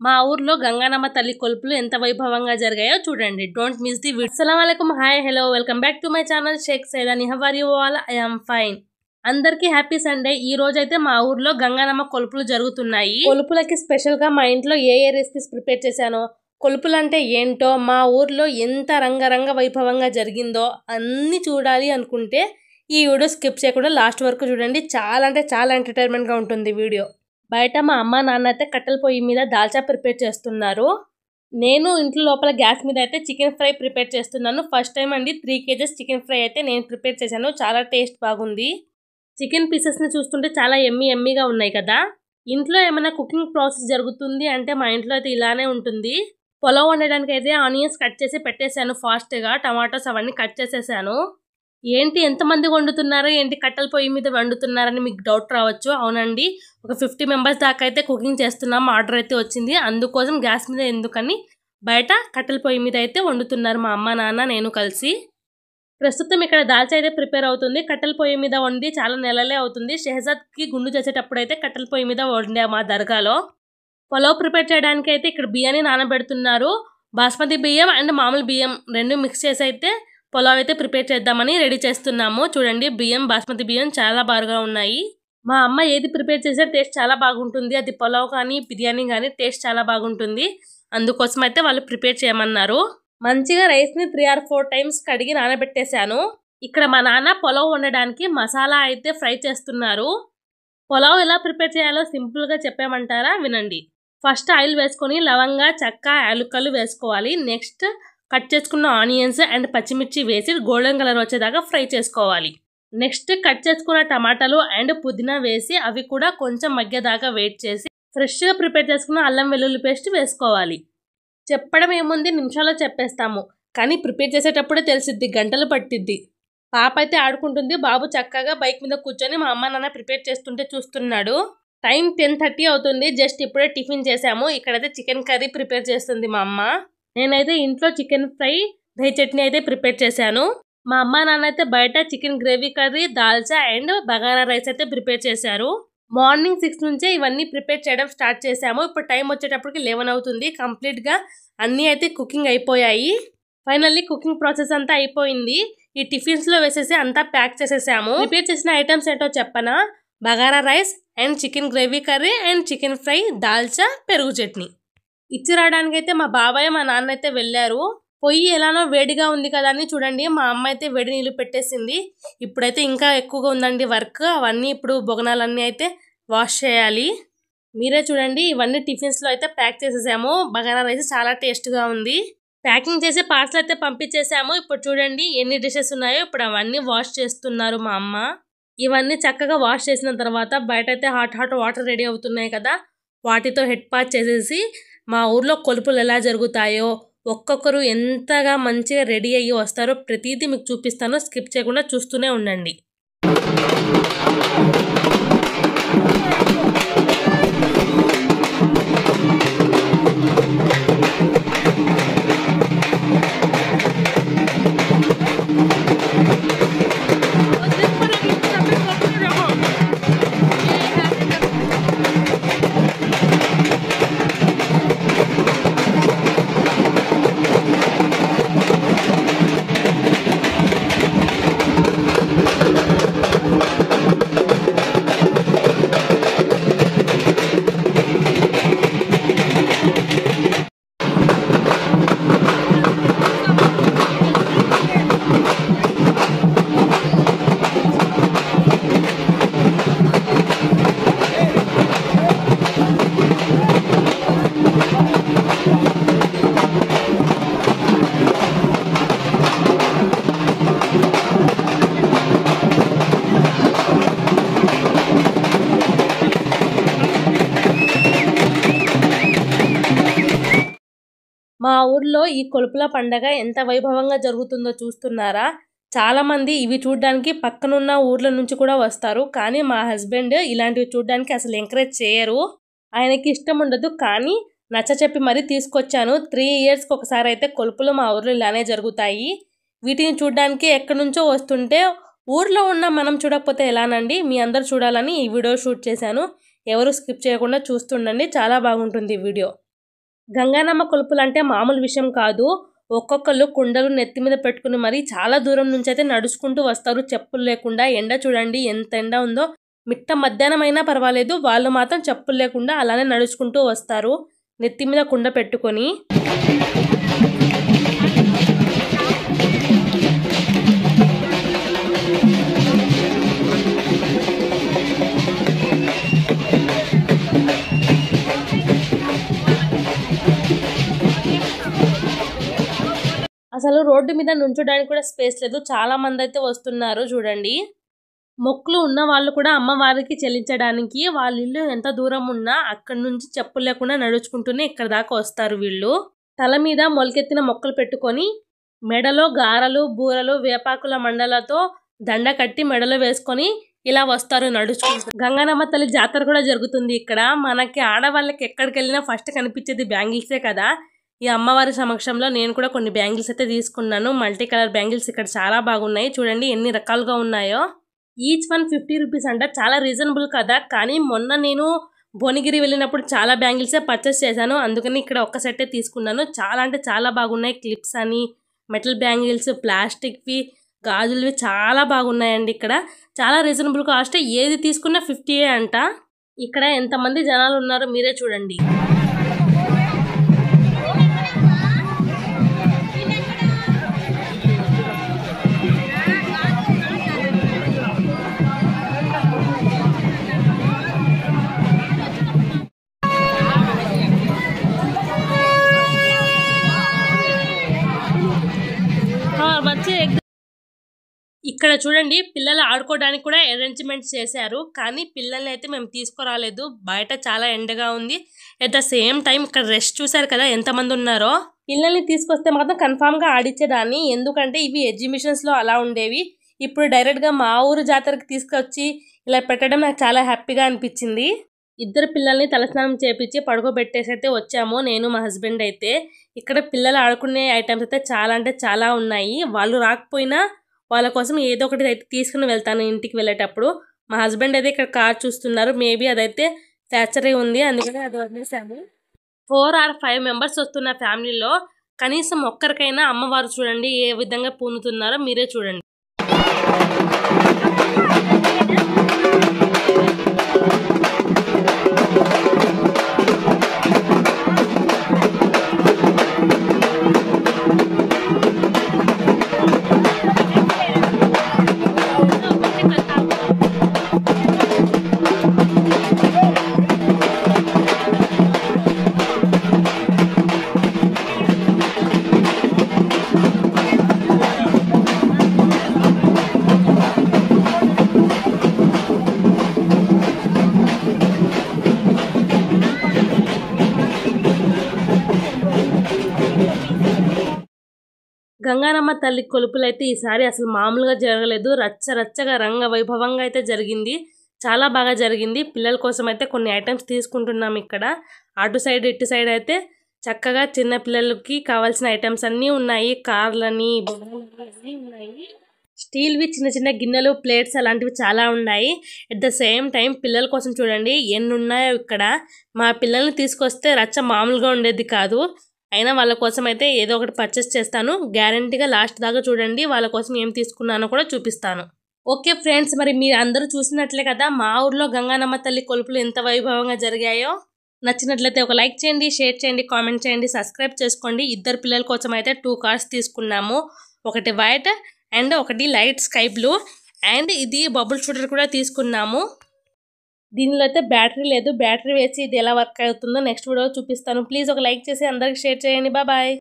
మా ఊర్లో గంగానమ్మ తల్లి కొలుపులు ఎంత వైభవంగా జరిగాయో చూడండి. Don't miss the video. అస్సలాముఅలైకుం, hi, hello, welcome back to my channel Shaik Saidani. How are you all? I am fine. అందరికీ హ్యాపీ సండే. ఈ రోజు అయితే మా ఊర్లో గంగానమ్మ కొలుపులు జరుగుతున్నాయి. కొలుపులకి స్పెషల్ గా మా ఇంట్లో ఏ రెసిపీస్ ప్రిపేర్ చేశానో, కొలుపులు అంటే ఏంటో, మా ఊర్లో ఎంత రంగరంగ వైభవంగా జరిగిందో అన్ని చూడాలి అనుకుంటే ఈ వీడియో స్కిప్ చేయకుండా లాస్ట్ వరకు చూడండి. చాలా అంటే చాలా ఎంటర్టైన్మెంట్ గా ఉంటుంది వీడియో. బయట మా అమ్మ నాన్న అయితే కట్టెల పొయ్యి మీద దాల్చా ప్రిపేర్ చేస్తున్నారు. నేను ఇంట్లో లోపల గ్యాస్ మీద అయితే చికెన్ ఫ్రై ప్రిపేర్ చేస్తున్నాను. ఫస్ట్ టైం అండి 3 kgs చికెన్ ఫ్రై అయితే నేను ప్రిపేర్ చేశాను. చాలా టేస్ట్ బాగుంది. చికెన్ పీసెస్ని చూస్తుంటే చాలా ఎమ్మీగా ఉన్నాయి కదా. ఇంట్లో ఏమైనా కుకింగ్ ప్రాసెస్ జరుగుతుంది అంటే మా ఇంట్లో అయితే ఇలానే ఉంటుంది. పులావ్ వండడానికి అయితే ఆనియన్స్ కట్ చేసి పెట్టేశాను ఫాస్ట్గా. టమాటోస్ అవన్నీ కట్ చేసేసాను. ఏంటి ఎంతమంది వండుతున్నారు, ఏంటి కట్టెల పొయ్యి మీద వండుతున్నారని మీకు డౌట్ రావచ్చు. అవునండి, ఒక 50 మెంబర్స్ దాకా అయితే కుకింగ్ చేస్తున్నాం. ఆర్డర్ అయితే వచ్చింది. అందుకోసం గ్యాస్ మీద ఎందుకని బయట కట్టెల పొయ్యి మీద అయితే వండుతున్నారు మా అమ్మ నాన్న నేను కలిసి. ప్రస్తుతం ఇక్కడ దాల్చా అయితే ప్రిపేర్ అవుతుంది. కట్టెల పొయ్యి మీద వండి చాలా నెలలే అవుతుంది. షెహజాద్కి గుండు చేసేటప్పుడు అయితే కట్టెల పొయ్యి మీద వండా మా దర్గాలో. పులావ్ ప్రిపేర్ చేయడానికి అయితే ఇక్కడ బియ్యాన్ని నానబెడుతున్నారు. బాస్మతి బియ్యం అండ్ మామూలు బియ్యం రెండు మిక్స్ చేసి అయితే పులావ్ అయితే ప్రిపేర్ చేద్దామని రెడీ చేస్తున్నాము. చూడండి, బియ్యం బాస్మతి బియ్యం చాలా బాగా ఉన్నాయి. మా అమ్మ ఏది ప్రిపేర్ చేసే టేస్ట్ చాలా బాగుంటుంది. అది పులావ్ కానీ బిర్యానీ కానీ టేస్ట్ చాలా బాగుంటుంది. అందుకోసం అయితే వాళ్ళు ప్రిపేర్ చేయమన్నారు. మంచిగా రైస్ని 3 or 4 times కడిగి నానబెట్టేశాను. ఇక్కడ మా నాన్న పులావ్ వండడానికి మసాలా అయితే ఫ్రై చేస్తున్నారు. పులావ్ ఎలా ప్రిపేర్ చేయాలో సింపుల్గా చెప్పామంటారా? వినండి. ఫస్ట్ ఆయిల్ వేసుకొని లవంగా, చెక్క, యాలకులు వేసుకోవాలి. నెక్స్ట్ కట్ చేసుకున్న ఆనియన్స్ అండ్ పచ్చిమిర్చి వేసి గోల్డెన్ కలర్ వచ్చేదాకా ఫ్రై చేసుకోవాలి. నెక్స్ట్ కట్ చేసుకున్న టమాటాలు అండ్ పుదీనా వేసి అవి కూడా కొంచెం మగ్గేదాకా వెయిట్ చేసి ఫ్రెష్గా ప్రిపేర్ చేసుకున్న అల్లం వెల్లుల్లి పేస్ట్ వేసుకోవాలి. చెప్పడం ఏముంది, నిమిషాల్లో చెప్పేస్తాము. కానీ ప్రిపేర్ చేసేటప్పుడే తెలిసిద్ది, గంటలు పట్టిద్ది. పాప అయితే ఆడుకుంటుంది. బాబు చక్కగా బైక్ మీద కూర్చొని మా అమ్మ నాన్న ప్రిపేర్ చేస్తుంటే చూస్తున్నాడు. టైం 10:30 అవుతుంది. జస్ట్ ఇప్పుడే టిఫిన్ చేసాము. ఇక్కడైతే చికెన్ కర్రీ ప్రిపేర్ చేస్తుంది మా అమ్మ. నేనైతే ఇంట్లో చికెన్ ఫ్రై, దహి చట్నీ అయితే ప్రిపేర్ చేశాను. మా అమ్మ నాన్న అయితే బయట chicken gravy curry, dalcha and bagara rice అయితే ప్రిపేర్ చేశారు. మార్నింగ్ 6 నుంచే ఇవన్నీ ప్రిపేర్ చేయడం స్టార్ట్ చేశాము. ఇప్పుడు టైం వచ్చేటప్పటికి 11 అవుతుంది. కంప్లీట్గా అన్నీ అయితే కుకింగ్ అయిపోయాయి. ఫైనల్లీ కుకింగ్ ప్రాసెస్ అంతా అయిపోయింది. ఈ టిఫిన్స్లో వేసేసి అంతా ప్యాక్ చేసేసాము. ప్రిపేర్ చేసిన ఐటమ్స్ ఏంటో చెప్పనా? Bagara rice and chicken gravy curry and chicken fry, dalcha, పెరుగు చట్నీ. ఇచ్చి రావడానికి అయితే మా బాబాయ్ మా నాన్న అయితే వెళ్ళారు. పొయ్యి ఎలానో వేడిగా ఉంది కదా అని చూడండి, మా అమ్మ అయితే వేడి నీళ్ళు పెట్టేసింది. ఇప్పుడైతే ఇంకా ఎక్కువగా ఉందండి వర్క్. అవన్నీ ఇప్పుడు బొగనాలన్నీ అయితే వాష్ చేయాలి. మీరే చూడండి, ఇవన్నీ టిఫిన్స్లో అయితే ప్యాక్ చేసేసాము. బగారా రైస్ చాలా టేస్ట్గా ఉంది. ప్యాకింగ్ చేసి పార్సల్ అయితే పంపించేసాము. ఇప్పుడు చూడండి ఎన్ని డిషెస్ ఉన్నాయో. ఇప్పుడు అవన్నీ వాష్ చేస్తున్నారు మా అమ్మ. ఇవన్నీ చక్కగా వాష్ చేసిన తర్వాత బయట అయితే హాట్ వాటర్ రెడీ అవుతున్నాయి కదా, వాటితో హెడ్ పాచ్ చేసేసి మా ఊర్లో కొలుపులు ఎలా జరుగుతాయో, ఒక్కొక్కరు ఎంతగా మంచిగా రెడీ అయ్యి వస్తారో ప్రతిదీ మీకు చూపిస్తాను. స్కిప్ చేయకుండా చూస్తూనే ఉండండి. మా ఊర్లో ఈ కొలుపుల పండగ ఎంత వైభవంగా జరుగుతుందో చూస్తున్నారా? చాలామంది ఇవి చూడడానికి పక్కనున్న ఊర్ల నుంచి కూడా వస్తారు. కానీ మా హస్బెండ్ ఇలాంటివి చూడడానికి అసలు ఎంకరేజ్ చేయరు. ఆయనకి ఇష్టం ఉండదు. కానీ నచ్చచెప్పి మరీ తీసుకొచ్చాను. 3 yearsకి ఒకసారి అయితే కొలుపులు మా ఊర్లో ఇలానే జరుగుతాయి. వీటిని చూడడానికి ఎక్కడి నుంచో వస్తుంటే ఊర్లో ఉన్న మనం చూడకపోతే ఎలానండి? మీ అందరు చూడాలని ఈ వీడియో షూట్ చేశాను. ఎవరు స్కిప్ చేయకుండా చూస్తుండండి. చాలా బాగుంటుంది ఈ వీడియో. గంగానమ్మ కొలుపులు అంటే మామూలు విషయం కాదు. ఒక్కొక్కళ్ళు కుండలు నెత్తి మీద పెట్టుకుని మరి చాలా దూరం నుంచి అయితే నడుచుకుంటూ వస్తారు చెప్పులు లేకుండా. ఎండ చూడండి ఎంత ఎండ ఉందో. మిట్ట మధ్యాహ్నం అయినా పర్వాలేదు, వాళ్ళు మాత్రం చెప్పులు లేకుండా అలానే నడుచుకుంటూ వస్తారు నెత్తి మీద కుండ పెట్టుకొని. అసలు రోడ్డు మీద నుంచోడానికి కూడా స్పేస్ లేదు, చాలా మంది అయితే వస్తున్నారు చూడండి. మొక్కులు ఉన్న వాళ్ళు కూడా అమ్మవారికి చెల్లించడానికి వాళ్ళ ఇల్లు ఎంత దూరం ఉన్నా అక్కడి నుంచి చెప్పులు లేకుండా నడుచుకుంటూనే ఇక్కడ దాకా వస్తారు వీళ్ళు. తల మీద మొలకెత్తిన మొక్కలు పెట్టుకొని మెడలో గారలు బూరలు వేపాకుల మండలతో దండ కట్టి మెడలో వేసుకొని ఇలా వస్తారు నడుచుకుంటూ. గంగానమ్మ తల్లి జాతర కూడా జరుగుతుంది ఇక్కడ. మనకి ఆడవాళ్ళకి ఎక్కడికి వెళ్ళినా ఫస్ట్ కనిపించేది బ్యాంగిల్సే కదా. ఈ అమ్మవారి సమక్షంలో నేను కూడా కొన్ని బ్యాంగిల్స్ అయితే తీసుకున్నాను. మల్టీ కలర్ బ్యాంగిల్స్ ఇక్కడ చాలా బాగున్నాయి చూడండి ఎన్ని రకాలుగా ఉన్నాయో. ఈచ్ 150 రూపీస్ అంట, చాలా రీజనబుల్ కదా. కానీ మొన్న నేను భువనగిరి వెళ్ళినప్పుడు చాలా బ్యాంగిల్సే పర్చేస్ చేశాను, అందుకని ఇక్కడ ఒక్క సెట్టే తీసుకున్నాను. చాలా అంటే చాలా బాగున్నాయి. క్లిప్స్ అని, మెటల్ బ్యాంగిల్స్, ప్లాస్టిక్వి, గాజులవి చాలా బాగున్నాయండి. ఇక్కడ చాలా రీజనబుల్ కాస్ట్, ఏది తీసుకున్నా 50 అంట. ఇక్కడ ఎంతమంది జనాలు ఉన్నారో మీరే చూడండి. ఇక్కడ చూడండి పిల్లలు ఆడుకోవడానికి కూడా అరేంజ్మెంట్స్ చేశారు, కానీ పిల్లల్ని అయితే మేము తీసుకురాలేదు. బయట చాలా ఎండగా ఉంది. ఎట్ ద సేమ్ టైం ఇక్కడ రెస్ట్ చూసారు కదా ఎంతమంది ఉన్నారో. పిల్లల్ని తీసుకొస్తే మాత్రం కన్ఫామ్గా ఆడిచ్చేదాన్ని, ఎందుకంటే ఇవి ఎగ్జిబిషన్స్లో అలా ఉండేవి. ఇప్పుడు డైరెక్ట్గా మా ఊరు జాతరకి తీసుకొచ్చి ఇలా పెట్టడం నాకు చాలా హ్యాపీగా అనిపించింది. ఇద్దరు పిల్లల్ని తలస్నానం చేపించి పడుకోబెట్టేసి అయితే వచ్చాము నేను మా హస్బెండ్ అయితే. ఇక్కడ పిల్లలు ఆడుకునే ఐటమ్స్ అయితే చాలా అంటే చాలా ఉన్నాయి. వాళ్ళు రాకపోయినా వాళ్ళ కోసం ఏదో ఒకటి అయితే తీసుకుని వెళ్తాను ఇంటికి వెళ్ళేటప్పుడు. మా హస్బెండ్ అయితే ఇక్కడ కార్ చూస్తున్నారు, మేబీ అదైతే ఫ్యాక్చరీ ఉంది అందుకని అది వదిలేసాము. 4 or 5 మెంబర్స్ వస్తున్న ఫ్యామిలీలో కనీసం ఒక్కరికైనా అమ్మవారు చూడండి ఏ విధంగా పూనుతున్నారో మీరే చూడండి. గంగానమ్మ తల్లి కొలుపులు అయితే ఈసారి అసలు మామూలుగా జరగలేదు. రచ్చ రచ్చగా రంగ వైభవంగా అయితే జరిగింది, చాలా బాగా జరిగింది. పిల్లల కోసం అయితే కొన్ని ఐటమ్స్ తీసుకుంటున్నాం ఇక్కడ. అటు సైడ్ ఇటు సైడ్ అయితే చక్కగా చిన్న పిల్లలకి కావాల్సిన ఐటమ్స్ అన్నీ ఉన్నాయి. కార్లని, బొమ్మలు ఉన్నాయి. స్టీల్వి చిన్న చిన్న గిన్నెలు, ప్లేట్స్ అలాంటివి చాలా ఉన్నాయి. ఎట్ ద సేమ్ టైం పిల్లల కోసం చూడండి ఎన్ని ఉన్నాయో ఇక్కడ. మా పిల్లల్ని తీసుకొస్తే రచ్చ మామూలుగా ఉండేది కాదు. అయినా వాళ్ళ కోసం అయితే ఏదో ఒకటి పర్చేస్ చేస్తాను గ్యారంటీగా. లాస్ట్ దాకా చూడండి, వాళ్ళ కోసం ఏం తీసుకున్నానో కూడా చూపిస్తాను. ఓకే ఫ్రెండ్స్, మరి మీరు అందరూ చూసినట్లే కదా మా ఊర్లో గంగానమ్మ తల్లి కొలుపులు ఎంత వైభవంగా జరిగాయో. నచ్చినట్లయితే ఒక లైక్ చేయండి, షేర్ చేయండి, కామెంట్ చేయండి, సబ్స్క్రైబ్ చేసుకోండి. ఇద్దరు పిల్లల కోసం అయితే 2 కార్స్ తీసుకున్నాము, ఒకటి వైట్ అండ్ ఒకటి లైట్ స్కై బ్లూ, అండ్ ఇది బబుల్ షూటర్ కూడా తీసుకున్నాము. దీనిలో అయితే బ్యాటరీ లేదు, బ్యాటరీ వేసి ఇది ఎలా వర్క్ అవుతుందో నెక్స్ట్ వీడియో చూపిస్తాను. ప్లీజ్ ఒక లైక్ చేసి అందరికి షేర్ చేయండి. బాయ్.